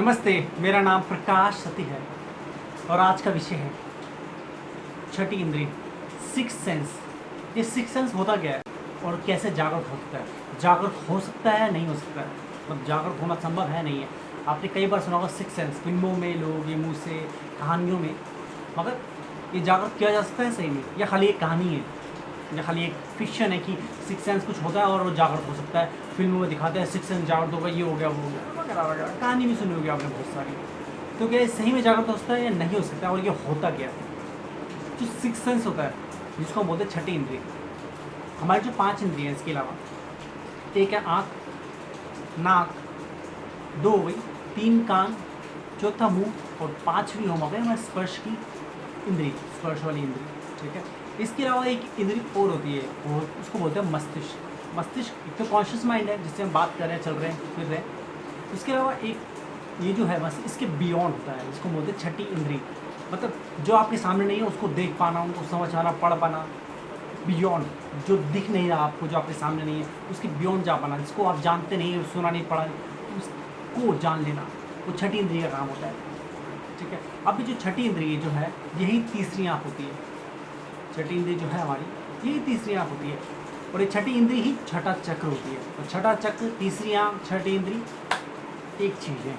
नमस्ते, मेरा नाम प्रकाश सती है और आज का विषय है छठी इंद्री, सिक्स सेंस। ये सिक्स सेंस होता क्या है और कैसे जागृत हो सकता है? जागृत हो सकता है, नहीं हो सकता है, मतलब जागृत होना संभव है, नहीं है। आपने कई बार सुना होगा सिक्स सेंस, फिल्मों में लोग ये मुँह से, कहानियों में, मगर ये जागृत किया जा सकता है सही में, या खाली एक कहानी है, या खाली एक फिक्शन है कि सिक्स सेंस कुछ होता है और वो जागृत हो सकता है। फिल्मों में दिखाते हैं सिक्स सेंस जागृत होगा, ये हो गया, वो हो गया वगैरह वगैरह, कहानी भी सुनी होगी आपने बहुत सारी। तो क्या ये सही में जागृत हो सकता है या नहीं हो सकता है, और ये होता क्या है? जो सिक्स सेंस होता है जिसको हम बोलते हैं छठी इंद्रिय, हमारी जो पांच इंद्रिय हैं इसके अलावा, एक है आँख, नाक, दो हो गई, तीन कान, चौथा मुंह और पांचवी हो गए हमारे स्पर्श की इंद्री, स्पर्श वाली इंद्री, ठीक है। इसके अलावा एक इंद्री और होती है, वो उसको बोलते हैं मस्तिष्क। मस्तिष्क एक तो कॉन्शियस माइंड है जिससे हम बात कर रहे हैं, चल रहे हैं, फिर रहे हैं। उसके अलावा एक ये जो है बस इसके बियॉन्ड होता है, इसको बोलते हैं छठी इंद्री, मतलब जो आपके सामने नहीं है उसको देख पाना, उनको समझ आना, पढ़ पाना, बियॉन्ड, जो दिख नहीं रहा आपको, जो आपके सामने नहीं है उसके बियॉन्ड जा पाना, जिसको आप जानते नहीं है, सुना नहीं, पढ़ा नहीं, उसको जान लेना, वो छठी इंद्री का काम होता है, ठीक है। अब ये जो छठी इंद्रिय जो है यही तीसरी आँख होती है। छठी इंद्रिय जो है हमारी यही तीसरी आँख होती है, और ये छठी इंद्रिय ही छठा चक्र होती है। और छठा चक्र, तीसरी आँख, छठी इंद्रिय एक चीज़ है,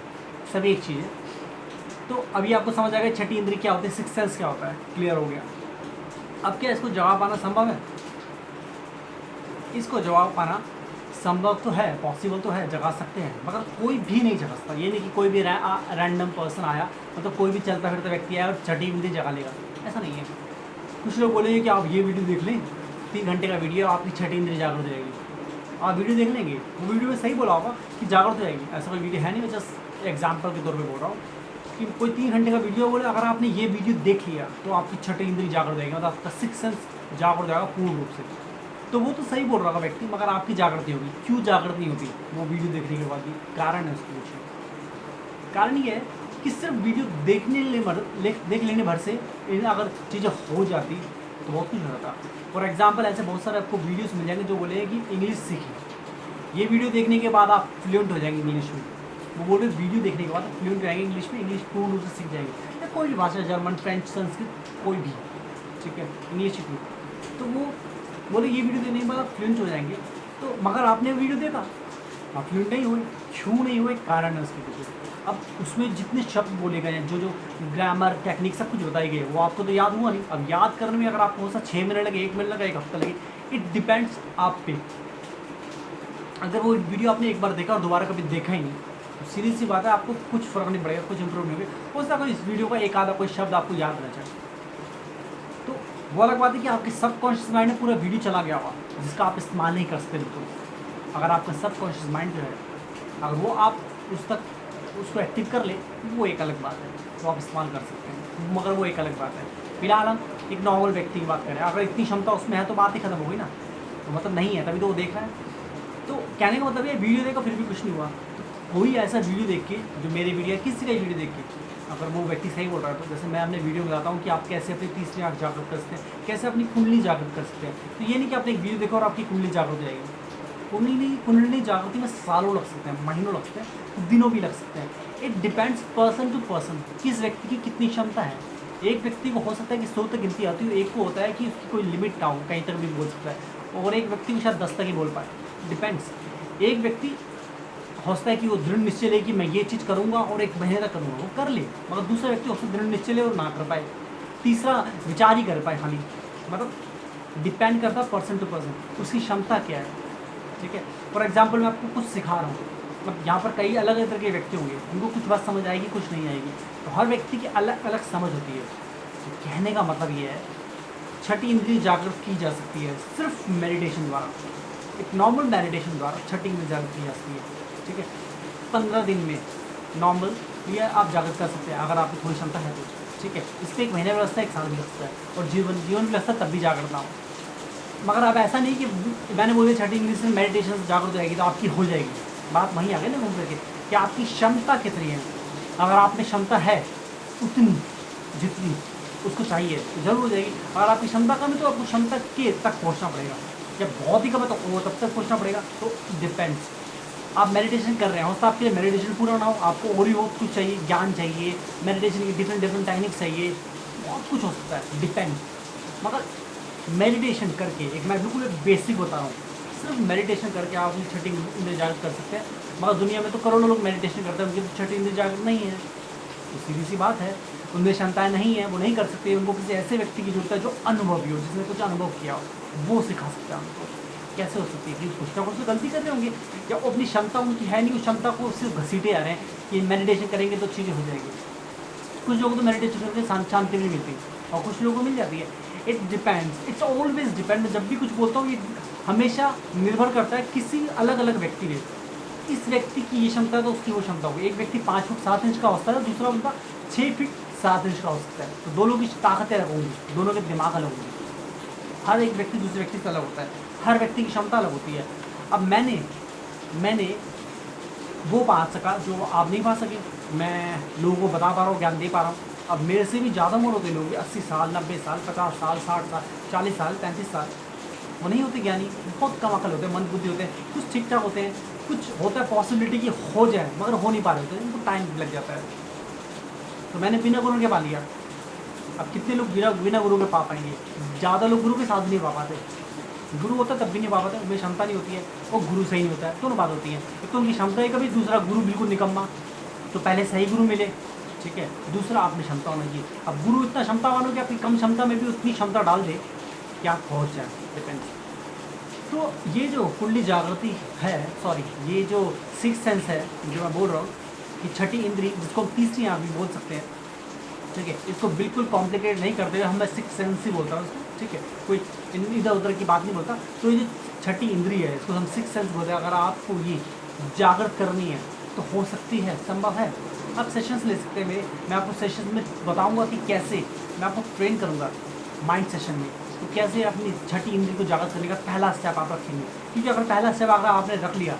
सभी एक चीज़ है। तो अभी आपको समझ आ गया छठी इंद्रिय क्या होती है, सिक्स सेंस क्या होता है, क्लियर हो गया। अब क्या इसको जवाब पाना संभव है? इसको जवाब पाना संभव तो है, पॉसिबल तो है, जगा सकते हैं, मगर कोई भी नहीं जगा सकता। ये नहीं कि कोई भी रैंडम पर्सन आया, मतलब कोई भी चलता फिरता व्यक्ति आया और छठी इंद्रिय जगा लेगा, ऐसा नहीं है। कुछ लोग बोलेंगे कि आप ये वीडियो देख लें, 3 घंटे का वीडियो, आपकी छठी इंद्रिय जागृत हो जाएगी। आप वीडियो देख लेंगे, वो वीडियो में सही बोला होगा कि जागृत हो जाएगी, ऐसा कोई वीडियो है नहीं, मैं जस्ट एग्जाम्पल के तौर पर बोल रहा हूँ कि कोई 3 घंटे का वीडियो बोले, अगर आपने ये वीडियो देख लिया तो आपकी छठी इंद्रिय जागृत हो जाएगी, मतलब आपका सिक्स सेंस जागृत हो जाएगा पूर्ण रूप से। तो वो तो सही बोल रहा होगा व्यक्ति, मगर आपकी जागृति होगी। क्यों जागृत नहीं होती वो वीडियो देखने के बाद भी? कारण है उसके पीछे। कारण ये है कि सिर्फ वीडियो देख लेने भर से इन्हें अगर चीज़ें हो जाती तो बहुत कुछ हो जाता। फॉर एग्जाम्पल ऐसे बहुत सारे आपको वीडियोस मिल जाएंगे जो बोलेंगे कि इंग्लिश सीखी, ये वीडियो देखने के बाद आप फ्लुएंट हो जाएंगे इंग्लिश में। वो बोल रहे वीडियो देखने के बाद फ्लुएंट हो जाएंगे इंग्लिश में, इंग्लिश पूर्ण रूप से सीख जाएंगे, या कोई भी भाषा, जर्मन, फ्रेंच, संस्कृत, कोई भी, ठीक है, इंग्लिश सीख लो। तो वो बोले ये वीडियो देखने के बाद आप फ्लुएंट हो जाएंगे, तो मगर आपने वीडियो देखा, आप फ्लुएंट नहीं हुए। क्यों नहीं हुए? कारण है उसके पीछे। अब उसमें जितने शब्द बोले गए हैं, जो ग्रामर, टेक्निक, सब कुछ बताई गई है, वो आपको तो याद हुआ नहीं। अब याद करने में अगर आपको हो सकता 6 मिनट लगे, 1 मिनट लगा, 1 हफ्ता लगे, इट डिपेंड्स आप पे। अगर वो वीडियो आपने एक बार देखा और दोबारा कभी देखा ही नहीं, तो सीधी सी बात है, आपको कुछ फ़र्क नहीं पड़ेगा, कुछ इंप्रूव नहीं होगा। हो सकता है इस वीडियो का एक आधा कोई शब्द आपको याद रह जाए, तो वो अलग बात है कि आपके सबकॉन्शियस माइंड में पूरा वीडियो चला गया हुआ, जिसका आप इस्तेमाल नहीं कर सकते बिल्कुल। अगर आपका सबकॉन्शियस माइंड जो है, अगर वो आप उसको एक्टिव कर ले, वो एक अलग बात है, तो आप इस्तेमाल कर सकते हैं, मगर वो एक अलग बात है। फिलहाल हम एक नॉर्मल व्यक्ति की बात करें, अगर इतनी क्षमता उसमें है तो बात ही खत्म हो गई ना, तो मतलब नहीं है, तभी तो वो देख रहा है। तो कहने का मतलब ये, वीडियो देखा फिर भी कुछ नहीं हुआ, तो कोई ऐसा वीडियो देख के, जो मेरी वीडियो, किसी का वीडियो देख के अगर वो व्यक्ति सही बोल रहा है, तो जैसे मैं अपने वीडियो में बताता हूँ कि आप कैसे अपनी तीसरी आँख जागृत कर सकते हैं, कैसे अपनी कुंडली जागृत कर सकते हैं। तो ये नहीं कि आपने एक वीडियो देखा और आपकी कुंडली जागृत हो जाएगी। कुंडली जागृति में सालों लग सकते हैं, महीनों लग सकते हैं, दिनों भी लग सकते हैं। It depends person to person, किस व्यक्ति की कितनी क्षमता है। एक व्यक्ति को हो सकता है कि 100 तक गिनती आती हो, एक को होता है कि उसकी कोई लिमिट ना हो, कहीं तक भी बोल सकता है, और एक व्यक्ति को शायद 10 तक ही बोल पाए। डिपेंड्स। एक व्यक्ति हो सकता है कि वो दृढ़ निश्चय ले कि मैं ये चीज़ करूँगा और 1 महीने तक करूँगा, वो कर ले, मगर दूसरा व्यक्ति हो सकता है दृढ़ निश्चय ले और ना कर पाए, तीसरा विचार ही कर पाए खाली। मतलब डिपेंड करता है पर्सन टू पर्सन, उसकी क्षमता क्या है, ठीक है। फॉर एग्जाम्पल मैं आपको कुछ सिखा रहा हूँ, मतलब यहाँ पर कई अलग अलग तरह के व्यक्ति होंगे, उनको कुछ बात समझ आएगी, कुछ नहीं आएगी, तो हर व्यक्ति की अलग अलग समझ होती है। तो कहने का मतलब ये है, छठी इंद्रिय जागृत की जा सकती है सिर्फ मेडिटेशन द्वारा, एक नॉर्मल मेडिटेशन द्वारा छठी इंद्रिय जागृत की जा सकती है, ठीक है। 15 दिन में नॉर्मल ये आप जागृत कर सकते हैं, अगर आपकी थोड़ी क्षमता है तो, ठीक है। इससे 1 महीने भी लगता है, 1 साल भी लगता है, और जीवन भी लगता है, तब भी जागृत ना हो। मगर अब ऐसा नहीं कि मैंने बोले छठी इंग्लिश में मेडिटेशन से जागृत हो जाएगी तो आपकी हो जाएगी, बात वहीं आ गई ना घूम करके, कि आपकी क्षमता कितनी है। अगर आप में क्षमता है उतनी जितनी उसको चाहिए तो जरूर हो जाएगी। अगर आपकी क्षमता कम है तो आपको क्षमता के तक पहुंचना पड़ेगा, जब बहुत ही कम है तो वो तब तक पहुंचना पड़ेगा। तो डिपेंड्स, आप मेडिटेशन कर रहे हैं, हो सकता है आपके लिए मेडिटेशन पूरा ना हो, आपको और भी बहुत कुछ चाहिए, ज्ञान चाहिए, मेडिटेशन की डिफरेंट डिफरेंट टेक्निक्स चाहिए, बहुत कुछ हो सकता है, डिपेंड। मगर मेडिटेशन करके, एक मैं बिल्कुल एक बेसिक बता रहा हूँ, सिर्फ मेडिटेशन करके आप अपनी छठी इंद्रिय जागृत कर सकते हैं। मगर दुनिया में तो करोड़ों लोग मेडिटेशन करते हैं, उनकी तो छठी इंद्रिय जागृत नहीं है, तो सीधी सी बात है, उनमें क्षमताएँ नहीं है, वो नहीं कर सकते। उनको किसी ऐसे व्यक्ति की जरूरत है जो अनुभवी हो, जिसने कुछ अनुभव किया हो, वो सिखा सकता है उनको। कैसे हो सकती है कि कुछ ना कुछ तो गलती कर रहे होंगे, या वो अपनी क्षमता उनकी है नहीं, उस क्षमता को सिर्फ घसीटे आ रहे हैं कि मेडिटेशन करेंगे तो चीज़ें हो जाएगी। कुछ लोगों को तो मेडिटेशन करके शांति नहीं मिलती, और कुछ लोगों को मिल जाती है। It depends, it's always depend. जब भी कुछ बोलता हूँ, ये हमेशा निर्भर करता है किसी अलग अलग व्यक्ति पे। इस व्यक्ति की ये क्षमता है तो उसकी वो क्षमता होगी। एक व्यक्ति 5 फुट 7 इंच का हो सकता है, दूसरा बंदा 6 फीट 7 इंच का हो सकता है, तो दोनों की ताकतें अलग होंगी, दोनों के दिमाग अलग होंगे। हर एक व्यक्ति दूसरे व्यक्ति से अलग होता है, हर व्यक्ति की क्षमता अलग होती है। अब मैंने वो पा सका जो आप नहीं पा सके, मैं लोगों को बता पा रहा हूँ, ज्ञान दे पा रहा हूँ। अब मेरे से भी ज़्यादा उम्र होते लोग 80 साल 90 साल 50 साल 60 साल 40 साल 35 साल, वो नहीं होते ज्ञानी, बहुत कम अकल होते हैं, मंद बुद्धि होते हैं, कुछ ठीक ठाक होते हैं, कुछ होता है पॉसिबिलिटी की हो जाए मगर हो नहीं पा रहे होते, उनको टाइम लग जाता है। तो मैंने बिना गुरु के पा लिया। अब कितने लोग बिना गुरु के पा पाएंगे? ज़्यादा लोग गुरु के साथ नहीं पा पाते। गुरु होता तब भी नहीं पा पाते, उनमें क्षमता नहीं होती है, वो गुरु सही नहीं होता है, दोनों बात होती है। एक तो उनकी क्षमता है कभी, दूसरा गुरु बिल्कुल निकम्मा, तो पहले सही गुरु मिले, ठीक है, दूसरा आप में क्षमता होना चाहिए। अब गुरु इतना क्षमतावान हो कि आपकी कम क्षमता में भी उतनी क्षमता डाल दे कि आप पहुँच जाए, डिपेंड्स। तो ये जो कुंडली जागृति है, सॉरी ये जो सिक्स सेंस है जो मैं बोल रहा हूँ कि छठी इंद्री, जिसको हम तीसरी आँख भी बोल सकते हैं, ठीक है, इसको बिल्कुल कॉम्प्लिकेट नहीं करते हुए हम मैं सिक्स सेंस ही बोलता हूँ इसको, ठीक है, कोई इधर उधर की बात नहीं बोलता। तो ये जो छठी इंद्री है इसको हम सिक्स सेंस बोलते हैं। अगर आपको ये जागृत करनी है तो हो सकती है, संभव है। आप सेशंस ले सकते हैं मैं आपको सेशंस में बताऊंगा कि कैसे, मैं आपको ट्रेन करूंगा माइंड सेशन में, तो कैसे अपनी छठी इंद्री को जागृत करने का पहला स्टेप आप रखेंगे। क्योंकि अगर पहला स्टेप अगर आपने रख लिया,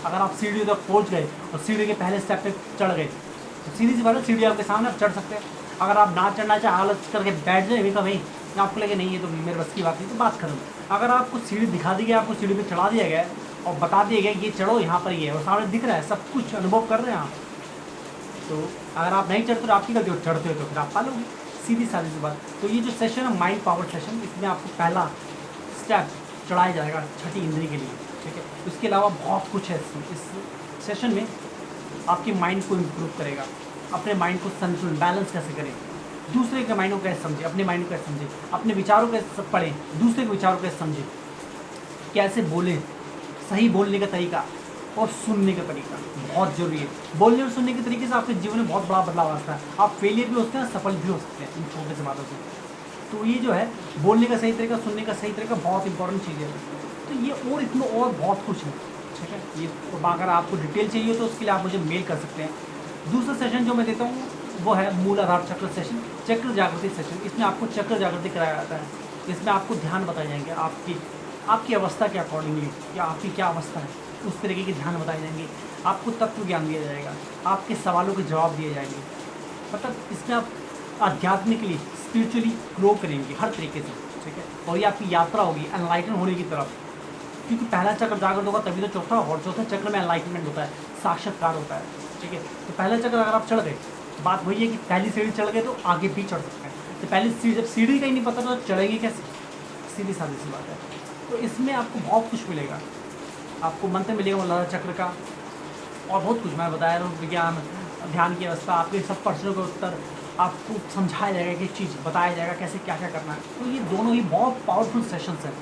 अगर आप सीढ़ी तक पहुँच गए और सीढ़ी के पहले स्टेप पे चढ़ गए, तो सीधी सी बात है, सीढ़ी आपके सामने आप चढ़ सकते हैं। अगर आप ना चढ़ना चाहे आलस करके बैठ जाए भी, भाई आपको लगे नहीं ये तो मेरे बस की बात नहीं, तो बात करूँ। अगर आपको सीढ़ी दिखा दी गई, आपको सीढ़ी पे चढ़ा दिया गया और बता दिया गया कि ये चढ़ो यहाँ पर, ये और सामने दिख रहा है, सब कुछ अनुभव कर रहे हैं आप, तो अगर आप नहीं चढ़ते तो आपकी गलती हो, चढ़ते हो तो फिर आप पालोगे, सीधी सादी सी बात। तो ये जो सेशन है माइंड पावर सेशन, इसमें आपको पहला स्टेप चढ़ाया जाएगा छठी इंद्री के लिए, ठीक है। इसके अलावा बहुत कुछ है इस सेशन में, आपके माइंड को इम्प्रूव करेगा, अपने माइंड को संतुलन बैलेंस कैसे करें, दूसरे के माइंड को कैसे समझें, अपने माइंड को कैसे समझें, अपने विचारों को कैसे पढ़ें, दूसरे के विचारों को कैसे समझें, कैसे बोलें, सही बोलने का तरीका और सुनने का तरीका बहुत ज़रूरी है। बोलने और सुनने के तरीके से आपके जीवन में बहुत बड़ा बदलाव आता है। आप फेलियर भी हो सकते हैं, सफल भी हो सकते हैं इन छोटे से बातों से। तो ये जो है बोलने का सही तरीका, सुनने का सही तरीका बहुत इंपॉर्टेंट चीज़ है। तो ये और इसमें और बहुत कुछ है, ठीक है। ये अगर आपको डिटेल चाहिए तो उसके लिए आप मुझे मेल कर सकते हैं। दूसरा सेशन जो मैं देता हूँ वो है मूल आधार चक्र सेशन, चक्र जागृति सेशन। इसमें आपको चक्र जागृति कराया जाता है। इसमें आपको ध्यान बताए जाएंगे, आपकी अवस्था के अकॉर्डिंगली, या आपकी क्या अवस्था है उस तरीके के ध्यान बताए जाएंगे। आपको तत्व ज्ञान दिया जाएगा, आपके सवालों के जवाब दिए जाएंगे। मतलब इसमें आप आध्यात्मिकली स्पिरिचुअली ग्रो करेंगे हर तरीके से, ठीक है। और ये आपकी यात्रा होगी एनलाइटन होने की तरफ, क्योंकि पहला चक्र जागृत होगा तभी तो चौथा, और चौथे चक्र में एनलाइटमेंट होता है, साक्षात्कार होता है, ठीक है। तो पहला चक्र अगर आप चढ़ गए, बात वही है कि पहली सीढ़ी चढ़ गए तो आगे भी चढ़ सकते हैं। तो पहली सीढ़ी, जब सीढ़ी का ही नहीं पता तो चढ़ेंगे कैसे, सीधी सादी सी बात है। तो इसमें आपको बहुत कुछ मिलेगा, आपको मंत्र मिलेगा मूलाधार चक्र का, और बहुत कुछ मैं बताया रहा हूँ, विज्ञान, ध्यान की अवस्था, आपके सब प्रश्नों के उत्तर आपको समझाया जाएगा, कि चीज़ बताया जाएगा कैसे क्या क्या करना है। तो ये दोनों ही बहुत पावरफुल सेशंस हैं।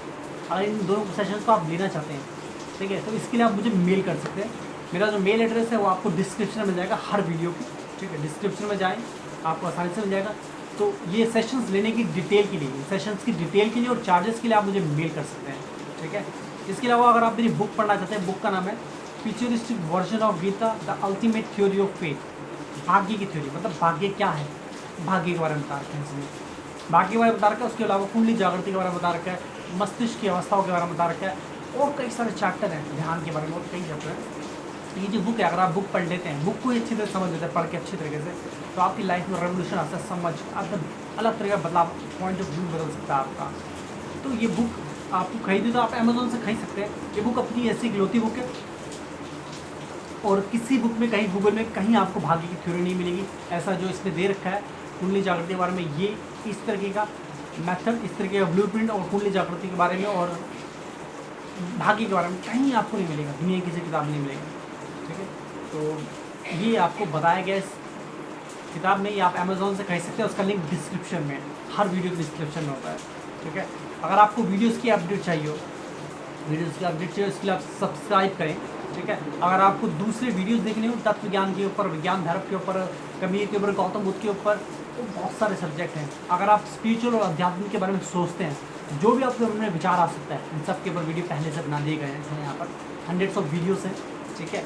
अगर इन दोनों सेशंस को आप लेना चाहते हैं, ठीक है, तो इसके लिए आप मुझे मेल कर सकते हैं। मेरा जो मेल एड्रेस है वो आपको डिस्क्रिप्शन में मिल जाएगा हर वीडियो की, ठीक है। डिस्क्रिप्शन में जाएँ, आपको आसानी से मिल जाएगा। तो ये सेशंस लेने की डिटेल के लिए, सेशंस की डिटेल के लिए और चार्जेस के लिए आप मुझे मेल कर सकते हैं, ठीक है। इसके अलावा अगर आप मेरी बुक पढ़ना चाहते हैं, बुक का नाम है futuristic version of Gita the ultimate theory of faith. भाग्य की थ्योरी, मतलब भाग्य क्या है, भाग्य के बारे में बता रखा है इसमें, भाग्य के बारे में बता रखा है। उसके अलावा कुंडली जागृति के बारे में बता रखा है, मस्तिष्क की अवस्थाओं के बारे में बता रखा है, और कई सारे चैप्टर हैं ध्यान के बारे में, और कई चैप्टर हैं। ये जो बुक है, अगर आप बुक पढ़ लेते हैं, बुक को ही अच्छी तरह समझ लेते हैं, पढ़ के अच्छी तरीके से, तो आपकी लाइफ में रेवोल्यूशन आता है, समझ आपका अलग तरह का बदलाव, पॉइंट ऑफ व्यू बदल सकता है आपका। तो ये बुक आपको खरीदी तो आप अमेज़ोन से खरीद सकते हैं। ये बुक अपनी ऐसी इकलौती बुक है और किसी बुक में, कहीं गूगल में कहीं आपको भाग्य की थ्योरी नहीं मिलेगी। ऐसा जो इसमें दे रखा है कुंडली जागृति के बारे में, ये इस तरीके का मेथड, इस तरीके का ब्लूप्रिंट और कुंडली जागृति के बारे में और भाग्य के बारे में कहीं आपको नहीं मिलेगा, दुनिया की किसी किताब में नहीं मिलेगा। ठीक है, तो ये आपको बताया गया इस किताब में। ये आप अमेज़ॉन से खरीद सकते हैं, उसका लिंक डिस्क्रिप्शन में, हर वीडियो के डिस्क्रिप्शन में होता है। ठीक है, अगर आपको वीडियोज़ की अपडेट चाहिए हो, उसके लिए आप सब्सक्राइब करें। ठीक है, अगर आपको दूसरे वीडियोस देखने हो तत्व ज्ञान के ऊपर, विज्ञान धर्म के ऊपर, कबीर के ऊपर, गौतम बुद्ध के ऊपर, तो बहुत सारे सब्जेक्ट हैं। अगर आप स्पिरिचुअल और अध्यात्म के बारे में सोचते हैं, जो भी आपके मन में विचार आ सकता है, इन सब के ऊपर वीडियो पहले से बना दिए गए हैं। यहाँ पर हंड्रेड्स ऑफ वीडियोज़ हैं। ठीक है,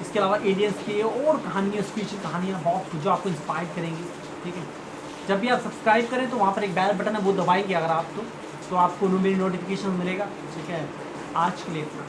इसके अलावा एलियंस की और कहानियाँ, स्पिरिचुअल कहानियाँ बहुत कुछ जो आपको इंस्पायर करेंगी। ठीक है, जब भी आप सब्सक्राइब करें तो वहाँ पर एक बेल बटन है, वो दबाएंगे अगर आप तो आपको मेरी नोटिफिकेशन मिलेगा। ठीक है, आज के लिए इतना।